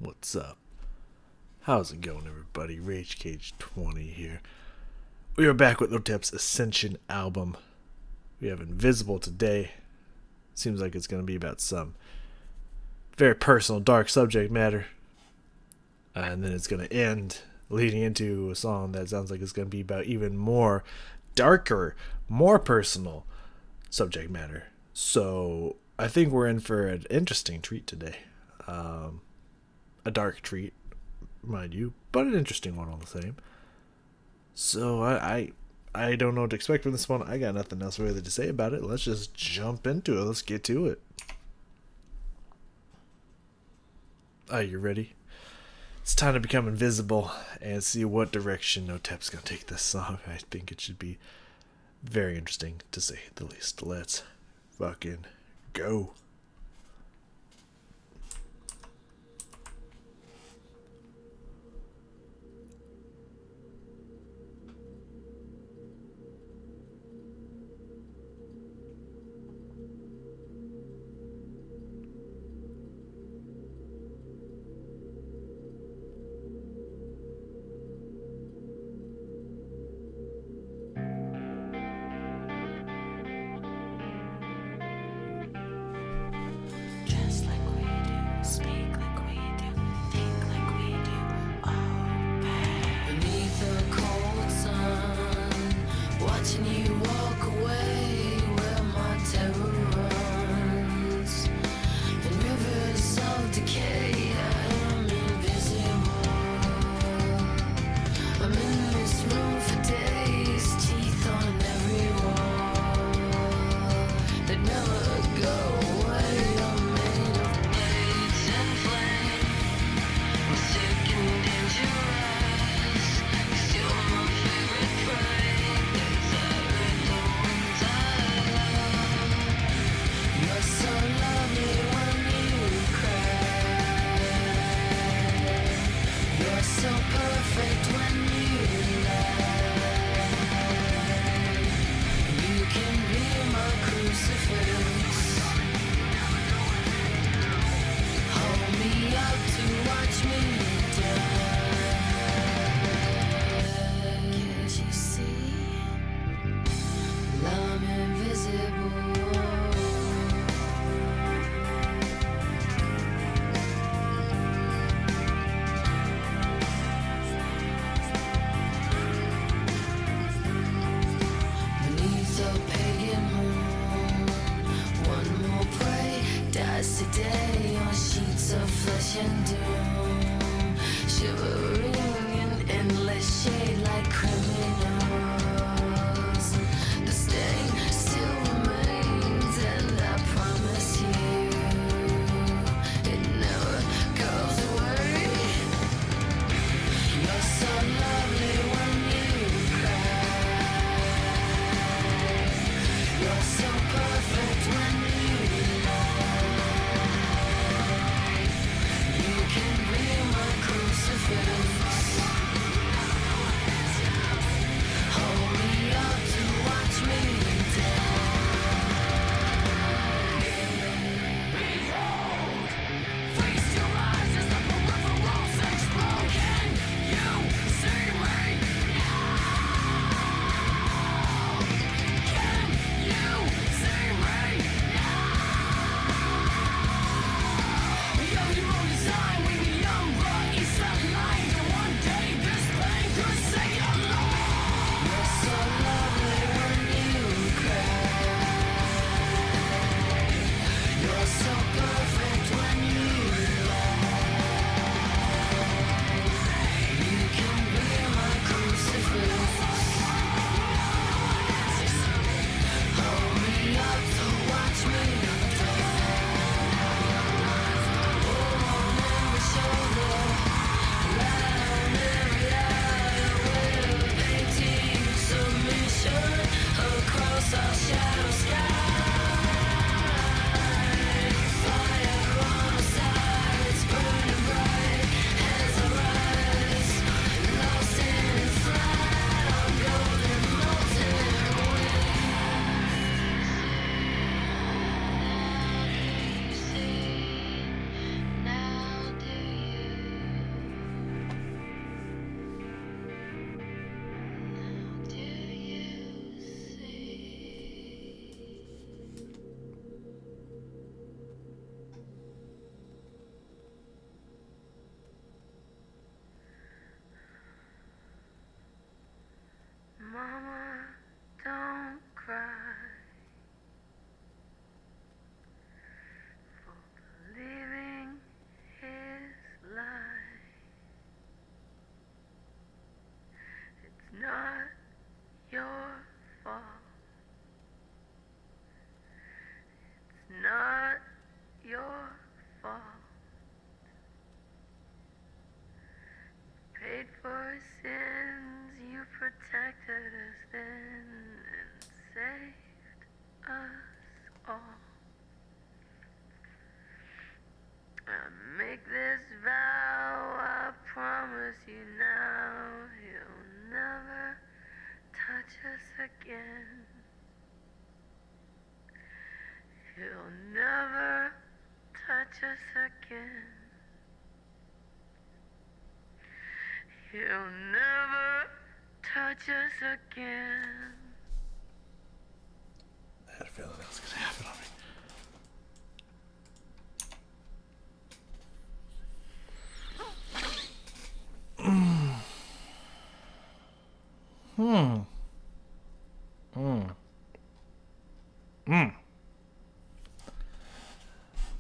What's up? How's it going, everybody? Rage Cage 20 here. We are back with Otep's Ascension album. We have Invisible today. Seems like it's going to be about some very personal, dark subject matter. And then it's going to end leading into a song that sounds like it's going to be about even more darker, more personal subject matter. So I think we're in for an interesting treat today. A dark treat, mind you, but an interesting one all the same. So I don't know what to expect from this one. I got nothing else really to say about it. Let's just jump into it. Let's get to it. Are you ready? It's time to become invisible and see what direction Otep's gonna take this song. I think it should be very interesting, to say the least. Let's fucking go. Today on sheets of flesh and doom, shivering in endless shade like criminals. The stain still remains, and I promise you, it never goes away. You're so lovely when you cry. You're so perfect when you lie. You paid for sins, you protected us then and saved us all. I make this vow, I promise you now, you'll never touch us again. You'll never touch us again. You'll never touch us again. I had a feeling that was going to happen on me.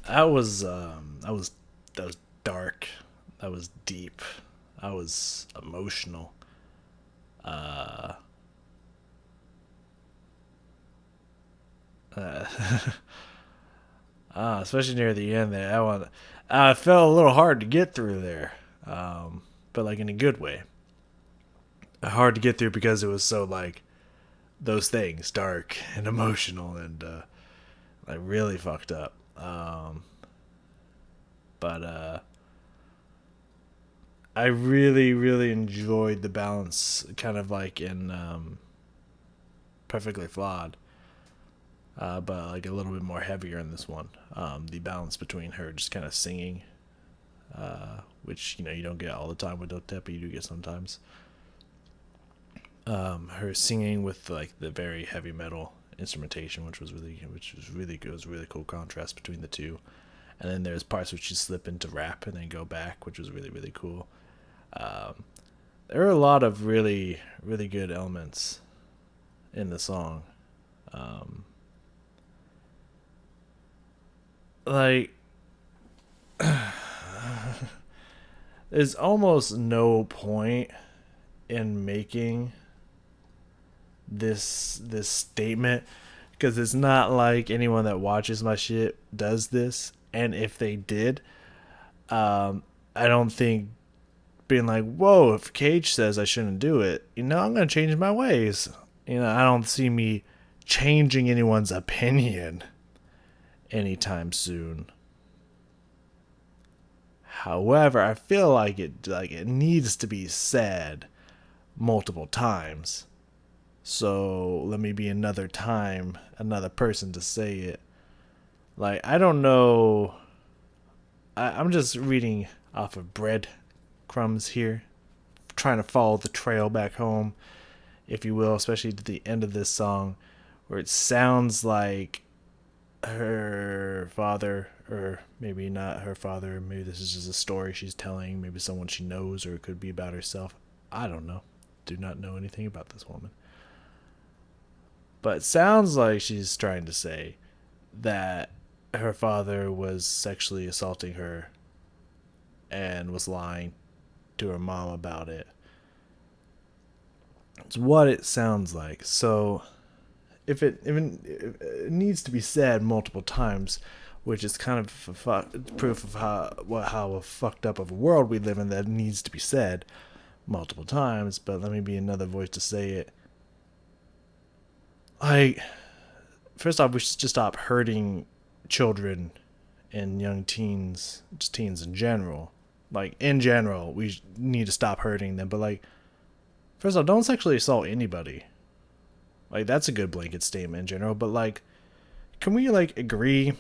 That was dark. That was deep. That was emotional. Especially near the end there. I felt a little hard to get through there. But like in a good way. Hard to get through because it was so like those things, dark and emotional and like really fucked up. But I really, really enjoyed the balance, kind of like in Perfectly Flawed, but like a little bit more heavier in this one. The balance between her just kind of singing, which you don't get all the time with Otep, but you do get sometimes. Her singing with like the very heavy metal instrumentation, which was really good. It was a really cool contrast between the two. And then there's parts which she slip into rap and then go back, which was really, really cool. There are a lot of really, really good elements in the song. Like, there's almost no point in making this statement because it's not like anyone that watches my shit does this. And if they did, I don't think being like, whoa, if Cage says I shouldn't do it, I'm going to change my ways. I don't see me changing anyone's opinion anytime soon. However, I feel like it needs to be said multiple times. So let me be another person to say it. Like, I don't know. I'm just reading off of breadcrumbs here, trying to follow the trail back home, if you will, especially to the end of this song, where it sounds like her father, or maybe not her father, maybe this is just a story she's telling, maybe someone she knows, or it could be about herself. I don't know. Do not know anything about this woman. But it sounds like she's trying to say that her father was sexually assaulting her and was lying to her mom about it. It's what it sounds like. So if it needs to be said multiple times, which is kind of proof of how fucked up of a world we live in, that needs to be said multiple times, but let me be another voice to say it. Like, first off, we should just stop hurting children and young teens, just teens in general. Like, in general, we need to stop hurting them. But, like, first off, don't sexually assault anybody. Like, that's a good blanket statement in general. But, like, can we, like, agree?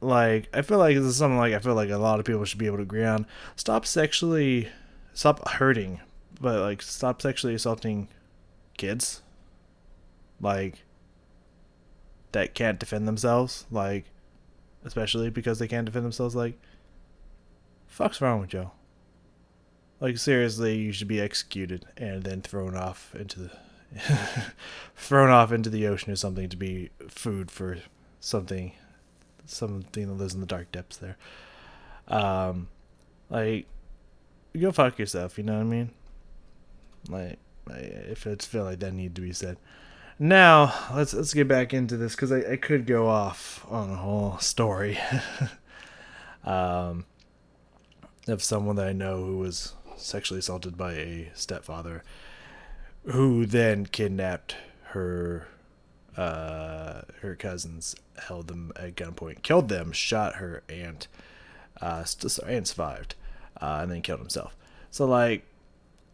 Like, I feel like this is something like I feel like a lot of people should be able to agree on. Stop hurting, but, like, stop sexually assaulting kids. Like, that can't defend themselves, like, especially because they can't defend themselves. Like, fuck's wrong with y'all? Like, seriously, you should be executed and then thrown off into the ocean or something to be food for something that lives in the dark depths there. Like, go fuck yourself, you know what I mean? Like if it's feel like that need to be said. Now, let's get back into this, because I could go off on a whole story of someone that I know who was sexually assaulted by a stepfather, who then kidnapped her cousins, held them at gunpoint, killed them, shot her aunt, and survived, and then killed himself. So like,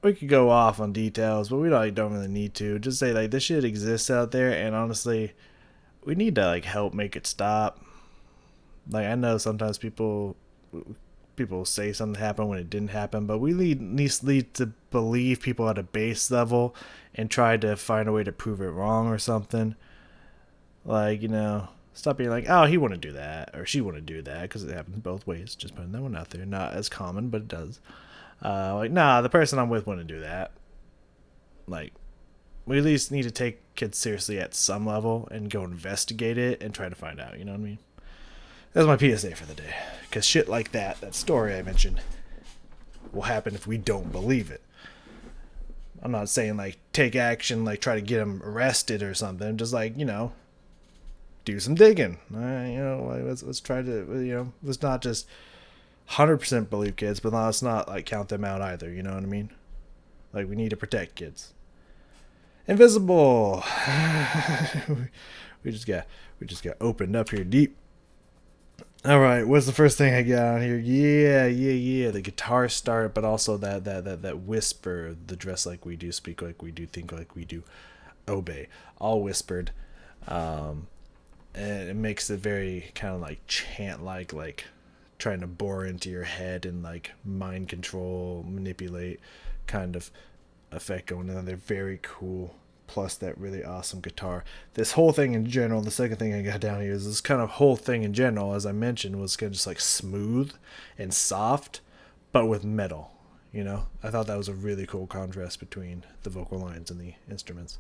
we could go off on details, but we don't really need to. Just say like this shit exists out there, and honestly, we need to like help make it stop. Like I know sometimes people say something happened when it didn't happen, but we need to believe people at a base level and try to find a way to prove it wrong or something. Like, stop being like, oh, he wouldn't do that or she wouldn't do that, because it happens both ways. Just putting that one out there. Not as common, but it does. Like, nah, the person I'm with wouldn't do that. Like, we at least need to take kids seriously at some level and go investigate it and try to find out. You know what I mean? That's my PSA for the day. Because shit like that story I mentioned, will happen if we don't believe it. I'm not saying like take action, like try to get them arrested or something. Just like, do some digging. Let's try to, let's not just 100% believe kids, but let's not like count them out either. You know what I mean? Like, we need to protect kids. Invisible. we just got opened up here deep. All right, what's the first thing I got on here? Yeah. The guitar start, but also that whisper, the dress like we do, speak like we do, think like we do, obey, all whispered. And it makes it very kind of like chant like trying to bore into your head and like mind control, manipulate kind of effect going on. They're very cool. Plus that really awesome guitar. This whole thing in general, the second thing I got down here is this kind of whole thing in general, as I mentioned, was kind of just like smooth and soft, but with metal. I thought that was a really cool contrast between the vocal lines and the instruments.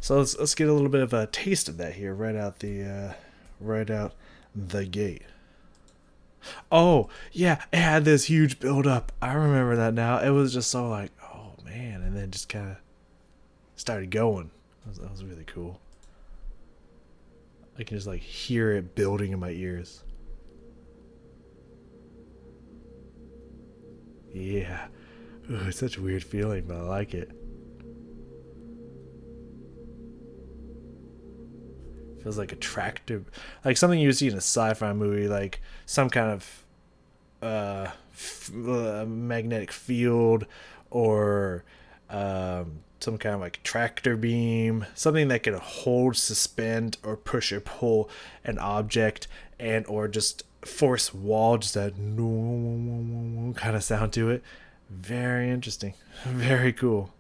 So let's get a little bit of a taste of that here right out the gate. Oh yeah, it had this huge build up. I remember that now. It was just so like, oh man, and then just kind of started going. That was really cool. I can just like hear it building in my ears. Yeah. Ooh, it's such a weird feeling, but I like it. Feels like a tractor, like something you would see in a sci-fi movie, like some kind of magnetic field, or some kind of like tractor beam, something that can hold, suspend, or push or pull an object, and or just force wall, just that kind of sound to it. Very interesting. Very cool.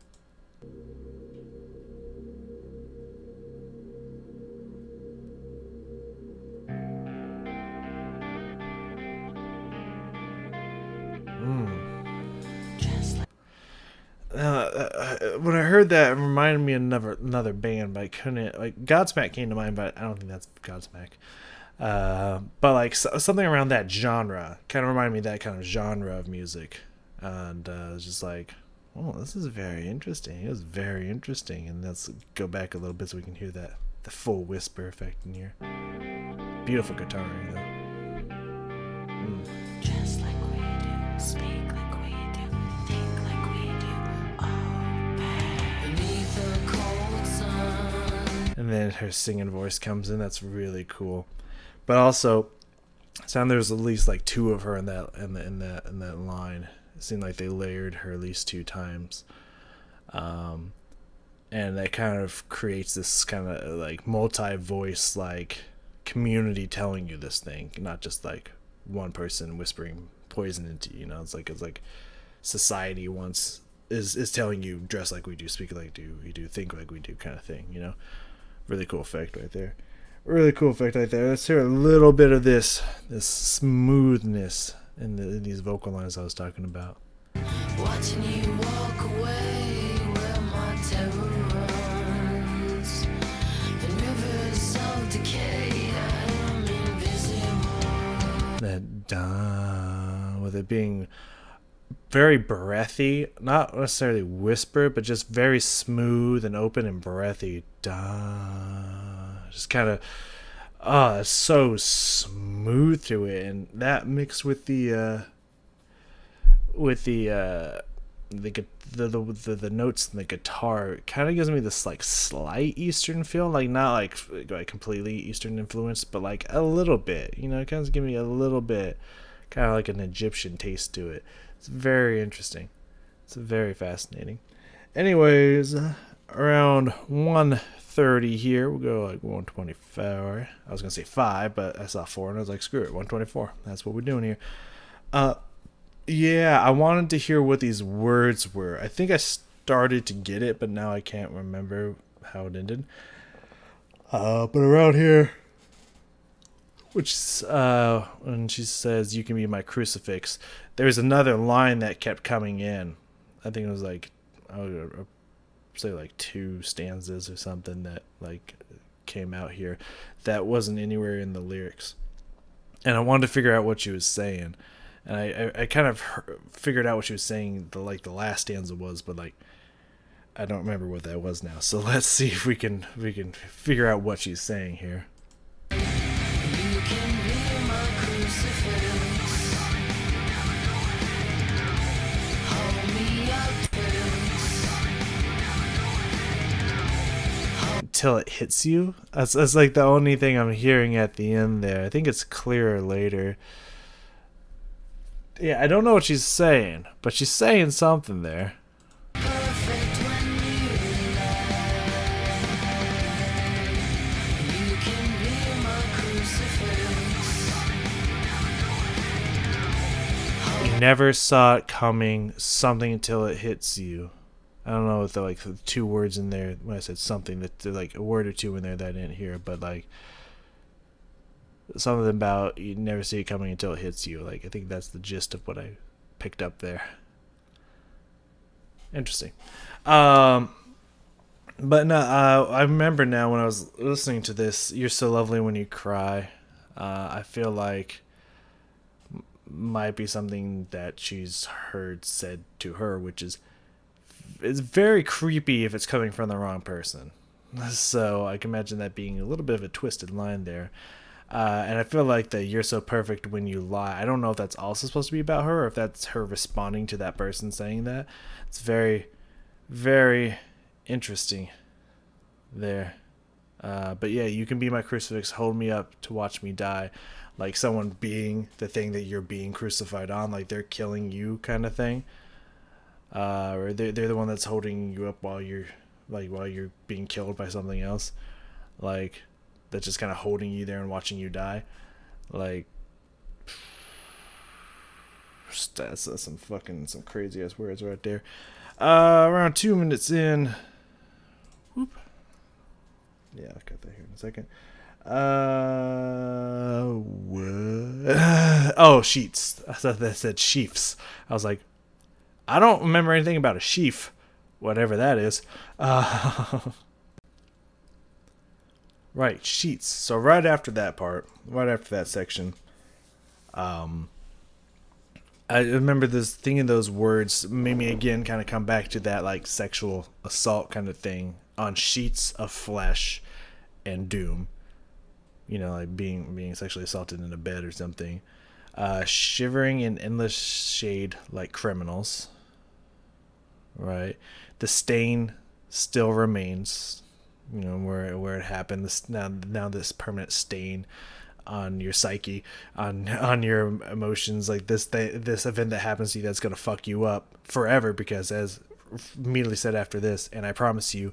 When I heard that, it reminded me of another band, but I couldn't. Like, Godsmack came to mind, but I don't think that's Godsmack. But like something around that genre kind of reminded me of that kind of genre of music, and it was just like, oh, this is very interesting. It was very interesting, and let's go back a little bit so we can hear the full whisper effect in here. Beautiful guitar, Just like we do, speak like we do, think like we do, beneath the cold sun. And then her singing voice comes in. That's really cool. But also, there's at least like two of her in that line. It seemed like they layered her at least 2 times, and that kind of creates this kind of like multi-voice like community telling you this thing, not just like one person whispering poison into you. It's like society once is telling you, dress like we do, speak like we do, think like we do, kind of thing. Really cool effect right there. Really cool effect right there. Let's hear a little bit of this smoothness in these vocal lines I was talking about. Watching you walk away where my terror runs. In rivers of decay, I am invisible. That da, with it being very breathy, not necessarily whisper, but just very smooth and open and breathy. Just kind of, it's so smooth to it, and that mixed with the with the notes in the guitar kind of gives me this like slight Eastern feel, like not like completely Eastern influence, but like a little bit, you know, it kind of gives me a little bit, kind of like an Egyptian taste to it. It's very interesting. It's very fascinating. Anyways, around 1:30 here, we'll go like 124. I was gonna say 5, but I saw 4 and I was like, screw it, 124. That's what we're doing here. Yeah, I wanted to hear what these words were. I think I started to get it, but now I can't remember how it ended. But around here, which when she says, "You can be my crucifix," there's another line that kept coming in. I think it was like, I would say like 2 stanzas or something that like came out here that wasn't anywhere in the lyrics, and I wanted to figure out what she was saying. And I kind of figured out what she was saying, the last stanza was, but like I don't remember what that was now. So let's see if we can figure out what she's saying here. You can be my crucifix. Hold me up. Until it hits you. That's like the only thing I'm hearing at the end there. I think it's clearer later. Yeah, I don't know what she's saying, but she's saying something there. Perfect when you lie. You can be my crucifix. You never saw it coming, something until it hits you. I don't know if they're like the 2 words in there when I said something, that there's like a word or 2 in there that I didn't hear, but like something about you never see it coming until it hits you. Like I think that's the gist of what I picked up there. Interesting. But no, I remember now when I was listening to this, "You're so lovely when you cry." I feel like might be something that she's heard said to her, which is, it's very creepy if it's coming from the wrong person. So I can imagine that being a little bit of a twisted line there. And I feel like the "you're so perfect when you lie," I don't know if that's also supposed to be about her or if that's her responding to that person saying that. It's very, very interesting there. But yeah, "you can be my crucifix, hold me up to watch me die." Like someone being the thing that you're being crucified on, like they're killing you kind of thing. Or they're the one that's holding you up while you're being killed by something else. Like, that's just kind of holding you there and watching you die. Like, that's some crazy ass words right there. Around 2 minutes in. Whoop. Yeah, I'll cut that here in a second. What? Oh, sheets. I thought that said sheafs. I was like, I don't remember anything about a sheaf, whatever that is. Right, sheets. So right after that part, right after that section, I remember this thinking those words made me again kind of come back to that like sexual assault kind of thing on sheets of flesh and doom. You know, like being sexually assaulted in a bed or something. Shivering in endless shade like criminals. Right, the stain still remains. You know where it happened. This now this permanent stain on your psyche, on your emotions. Like this event that happens to you that's gonna fuck you up forever. Because as immediately said after this, and I promise you,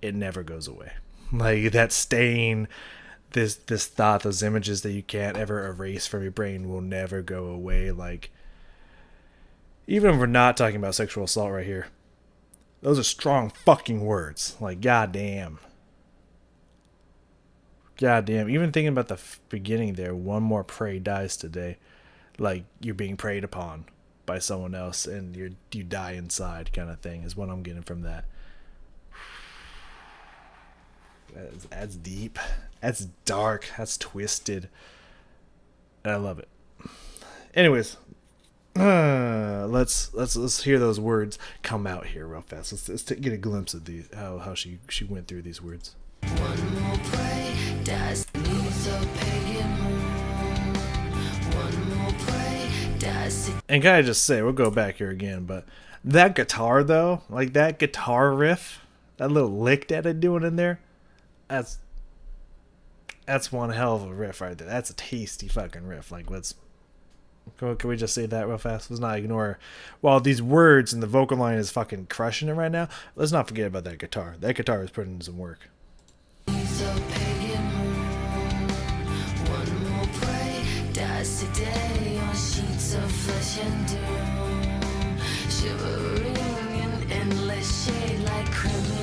it never goes away. Like that stain, this thought, those images that you can't ever erase from your brain will never go away. Like even if we're not talking about sexual assault right here, those are strong fucking words. Like goddamn. Goddamn. Even thinking about the beginning there, "one more prey dies today." Like you're being preyed upon by someone else and you die inside kind of thing is what I'm getting from that. That's deep. That's dark. That's twisted. And I love it. Anyways, let's hear those words come out here real fast. Let's get a glimpse of these, how she went through these words. One more prey dies beneath the pagan moon. One more prey dies. And can I just say, we'll go back here again, but that guitar though, like that guitar riff, that little lick that it's doing in there, that's one hell of a riff right there. That's a tasty fucking riff. Like, can we just say that real fast? Let's not ignore. While these words and the vocal line is fucking crushing it right now, let's not forget about that guitar. That guitar is putting in some work. He's a pagan moon. One more prey dies today on sheets of flesh and doom, shivering in endless shade like criminals.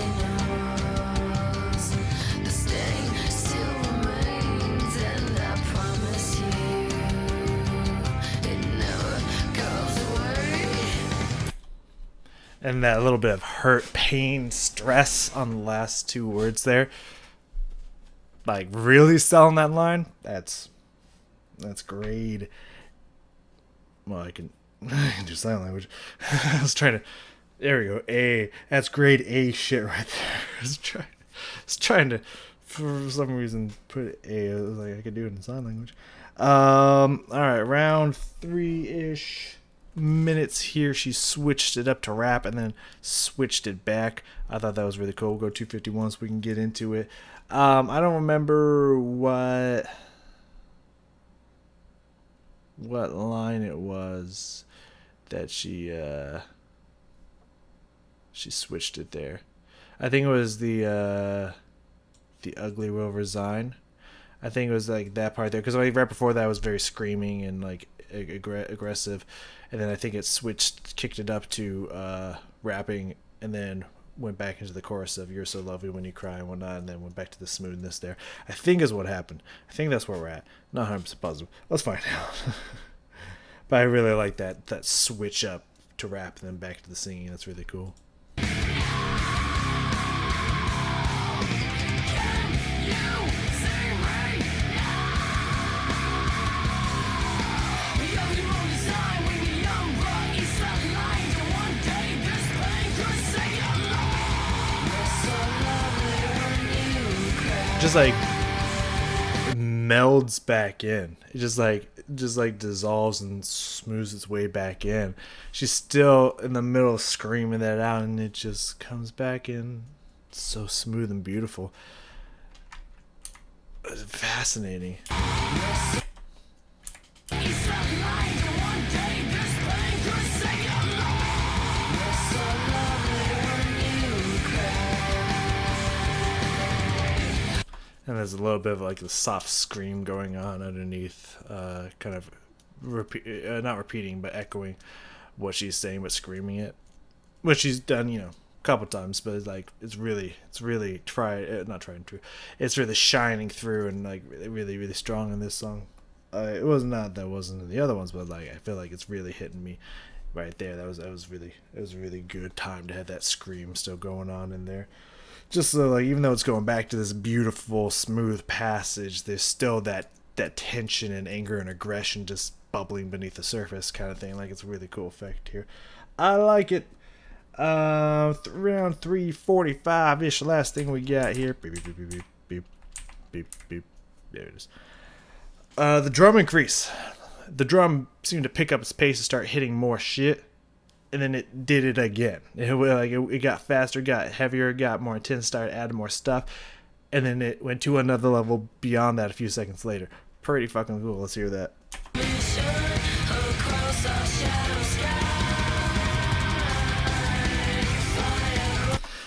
The stain still remains, and I promise you, it never goes away. And that little bit of hurt, pain, stress on the last two words there. Like, really selling that line? That's great. Well, I can do sign language. I was trying to. There we go. A. That's grade A shit right there. I was trying to, for some reason, put A. I was like, I could do it in sign language. All right, round 3-ish minutes here. She switched it up to rap and then switched it back. I thought that was really cool. We'll go 251 so we can get into it. I don't remember what line it was that she switched it there. I think it was the ugly will resign. I think it was like that part there, because like right before that was very screaming and like aggressive, and then I think it kicked it up to rapping, and then went back into the chorus of "You're so lovely when you cry" and whatnot, and then went back to the smoothness there. I think is what happened. I think that's where we're at. Not 100% positive. Let's find out. But I really like that switch up to rap and then back to the singing. That's really cool. Just like melds back in. It just like dissolves and smooths its way back in. She's still in the middle of screaming that out, and it just comes back in so smooth and beautiful. It's fascinating. And there's a little bit of like the soft scream going on underneath, kind of not repeating, but echoing what she's saying, but screaming it, which she's done, a couple times. But it's like it's really not trying to, it's really shining through and like really, really strong in this song. It wasn't in the other ones, but like I feel like it's really hitting me right there. It was a really good time to have that scream still going on in there. Just so, like, even though it's going back to this beautiful, smooth passage, there's still that tension and anger and aggression just bubbling beneath the surface kind of thing. Like, it's a really cool effect here. I like it. Around 3:45-ish, last thing we got here. Beep, beep, beep, beep, beep, beep, beep. There it is. The drum increase. The drum seemed to pick up its pace and start hitting more shit. And then it did it again. It got faster, got heavier, got more intense, started adding more stuff. And then it went to another level beyond that a few seconds later. Pretty fucking cool. Let's hear that.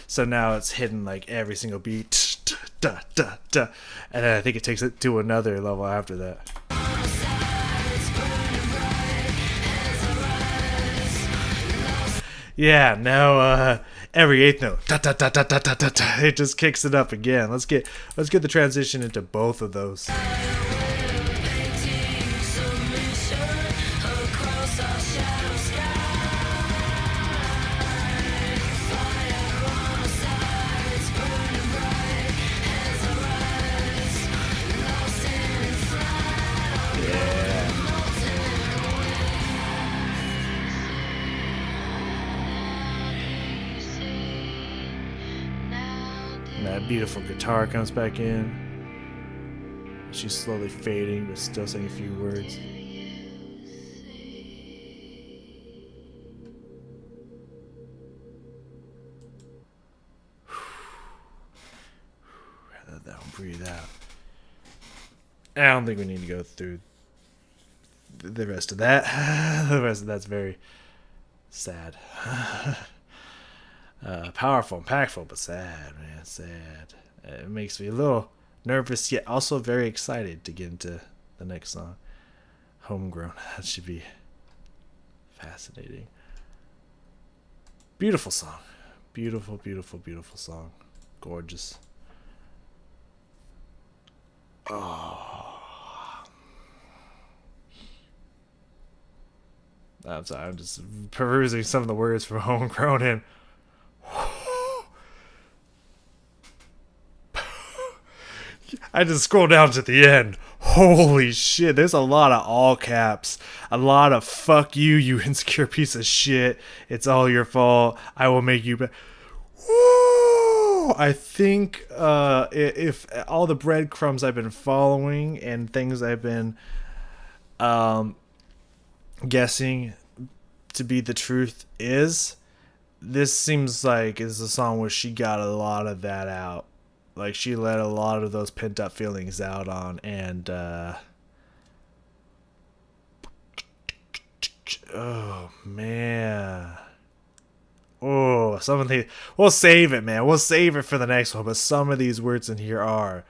So now it's hitting like every single beat. Da, da, da. And then I think it takes it to another level after that. Yeah, now every eighth note, da, da, da, da, da, da, da, da, it just kicks it up again. Let's get the transition into both of those. And that beautiful guitar comes back in. She's slowly fading, but still saying a few words. breathe out. I don't think we need to go through the rest of that. The rest of that's very sad. Powerful, impactful, but sad, man. Sad. It makes me a little nervous, yet also very excited to get into the next song. Homegrown. That should be fascinating. Beautiful song. Beautiful, beautiful, beautiful song. Gorgeous. Oh. I'm sorry, I'm just perusing some of the words from Homegrown and I just scroll down to the end. Holy shit, there's a lot of all caps. A lot of fuck you, you insecure piece of shit. It's all your fault. I will make you better. I think if all the breadcrumbs I've been following and things I've been guessing to be the truth is, this seems like is a song where she got a lot of that out. Like, she let a lot of those pent up feelings out on, and oh man. Oh, some of these, we'll save it, man. We'll save it for the next one, but some of these words in here are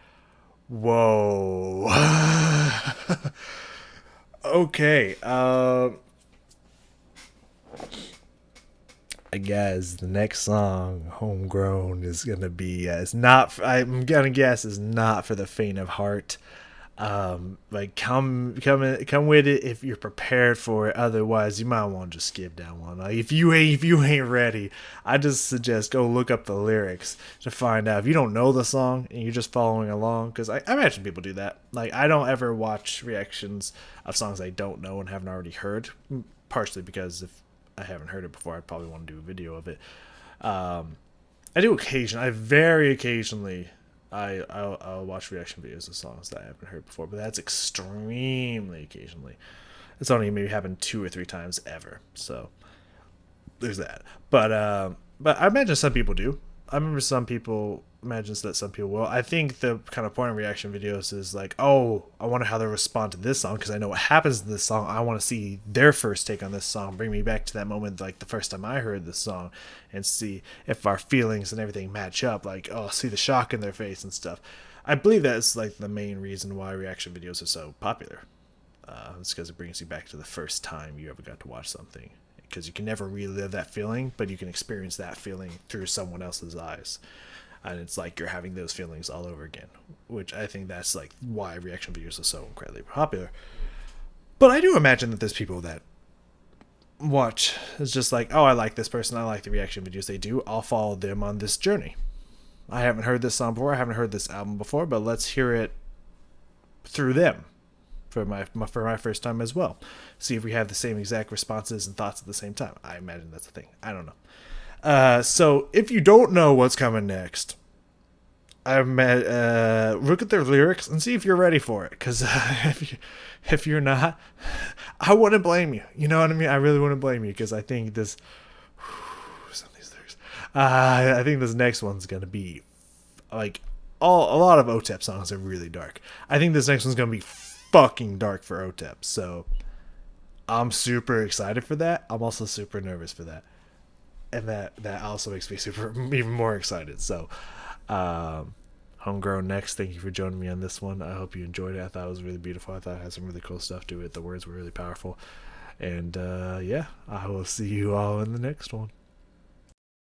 whoa. Okay, I guess the next song, Homegrown, is gonna be it's not. I'm gonna guess is not for the faint of heart. Like come with it if you're prepared for it. Otherwise, you might want to just skip down one. Like if you ain't ready, I just suggest go look up the lyrics to find out. If you don't know the song and you're just following along, because I imagine people do that. Like, I don't ever watch reactions of songs I don't know and haven't already heard. Partially because if I haven't heard it before, I'd probably want to do a video of it. I do occasionally. I very occasionally. I'll watch reaction videos of songs that I haven't heard before, but that's extremely occasionally. It's only maybe happened 2 or 3 times ever. So there's that. But I imagine some people do. I remember some people imagines that some people will. I think the kind of point of reaction videos is like, oh, I wonder how they'll respond to this song because I know what happens in this song. I want to see their first take on this song. Bring me back to that moment, like the first time I heard this song, and see if our feelings and everything match up. Like, oh, see the shock in their face and stuff. I believe that's like the main reason why reaction videos are so popular. It's because it brings you back to the first time you ever got to watch something. Because you can never relive that feeling, but you can experience that feeling through someone else's eyes. And it's like you're having those feelings all over again, which I think that's like why reaction videos are so incredibly popular. But I do imagine that there's people that watch, it's just like, oh, I like this person, I like the reaction videos they do, I'll follow them on this journey. I haven't heard this song before, I haven't heard this album before, but let's hear it through them for my first time as well. See if we have the same exact responses and thoughts at the same time. I imagine that's a thing. I don't know. So if you don't know what's coming next, look at their lyrics and see if you're ready for it. Because if you're not, I wouldn't blame you. You know what I mean? I really wouldn't blame you, because I think this. Some of these lyrics. I think this next one's gonna be like a lot of Otep songs are really dark. I think this next one's gonna be fucking dark for Otep. So I'm super excited for that. I'm also super nervous for that. And that also makes me even more excited. So Homegrown next. Thank you for joining me on this one. I hope you enjoyed it. I thought it was really beautiful. I thought it had some really cool stuff to it. The words were really powerful. And yeah, I will see you all in the next one.